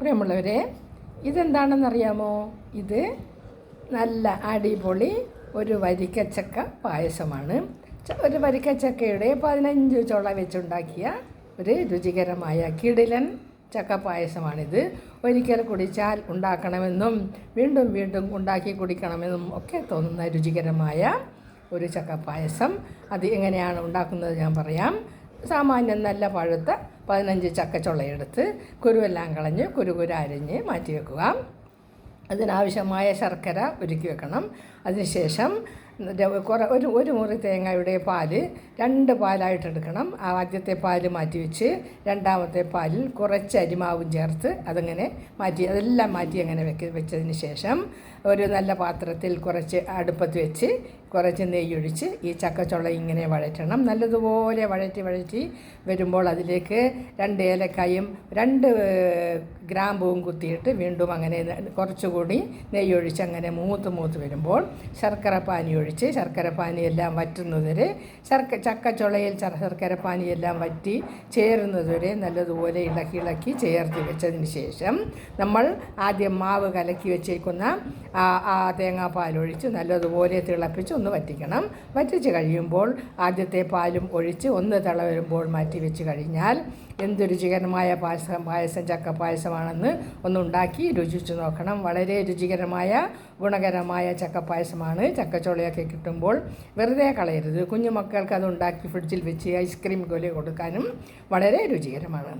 പ്രിയമുള്ളവരെ, ഇതെന്താണെന്നറിയാമോ? ഇത് നല്ല അടിപൊളി ഒരു വരിക്കച്ചക്ക പായസമാണ്. ഒരു വരിക്കച്ചക്കയുടെ 15 ചുള വെച്ചുണ്ടാക്കിയ ഒരു രുചികരമായ കിടിലൻ ചക്ക പായസമാണിത്. ഒരിക്കൽ കുടിച്ചാൽ ഉണ്ടാക്കണമെന്നും വീണ്ടും വീണ്ടും ഉണ്ടാക്കി കുടിക്കണമെന്നും ഒക്കെ തോന്നുന്ന രുചികരമായ ഒരു ചക്ക പായസം. അത് എങ്ങനെയാണ് ഉണ്ടാക്കുന്നത് ഞാൻ പറയാം. സാമാന്യം നല്ല പഴുത്ത 15 ചക്കച്ചുളയെടുത്ത് കുരുവെല്ലാം കളഞ്ഞ് കുരുകുര അരിഞ്ഞ് മാറ്റി വെക്കുക. അതിനാവശ്യമായ ശർക്കര ഒരുക്കി വെക്കണം. അതിനുശേഷം ഒരു മുറി തേങ്ങയുടെ പാല് 2 പാലായിട്ടെടുക്കണം. ആദ്യത്തെ പാല് മാറ്റി വെച്ച് രണ്ടാമത്തെ പാലിൽ കുറച്ച് അരിമാവും ചേർത്ത് അതെല്ലാം മാറ്റി അങ്ങനെ വെച്ചതിന് ശേഷം ഒരു നല്ല പാത്രത്തിൽ കുറച്ച് അടുപ്പത്ത് വെച്ച് കുറച്ച് നെയ്യൊഴിച്ച് ഈ ചക്കച്ചുള ഇങ്ങനെ വഴറ്റണം. നല്ലതുപോലെ വഴറ്റി വരുമ്പോൾ അതിലേക്ക് 2 ഏലക്കായും 2 ഗ്രാമ്പൂവും കുത്തിയിട്ട് വീണ്ടും അങ്ങനെ കുറച്ചുകൂടി നെയ്യൊഴിച്ച് അങ്ങനെ മൂത്ത് വരുമ്പോൾ ശർക്കരപ്പാനി ഒഴിച്ച് ശർക്കരപ്പാനിയെല്ലാം വറ്റുന്നതുവരെ ചക്കച്ചുളയിൽ ശർക്കരപ്പാനിയെല്ലാം വറ്റി ചേരുന്നതുവരെ നല്ലതുപോലെ ഇളക്കി ചേർത്ത് വെച്ചതിന് ശേഷം നമ്മൾ ആദ്യം മാവ് കലക്കി വെച്ചേക്കുന്ന ആ തേങ്ങാപ്പാലൊഴിച്ച് നല്ലതുപോലെ തിളപ്പിച്ച് ഒന്ന് വറ്റിക്കണം. വറ്റിച്ച് കഴിയുമ്പോൾ ആദ്യത്തെ പാലും ഒഴിച്ച് ഒന്ന് തിള വരുമ്പോൾ മാറ്റി വെച്ച് കഴിഞ്ഞാൽ എന്ത് രുചികരമായ പായസം ചക്ക പായസമാണെന്ന് ഒന്നുണ്ടാക്കി രുചിച്ച് നോക്കണം. വളരെ രുചികരമായ ഗുണകരമായ ചക്കപ്പായസമാണ്. ചക്കച്ചുളയൊക്കെ കിട്ടുമ്പോൾ വെറുതെ കളയരുത്. കുഞ്ഞുമക്കൾക്ക് അത് ഉണ്ടാക്കി ഫ്രിഡ്ജിൽ വെച്ച് ഐസ്ക്രീം പോലെ കൊടുക്കാനും വളരെ രുചികരമാണ്.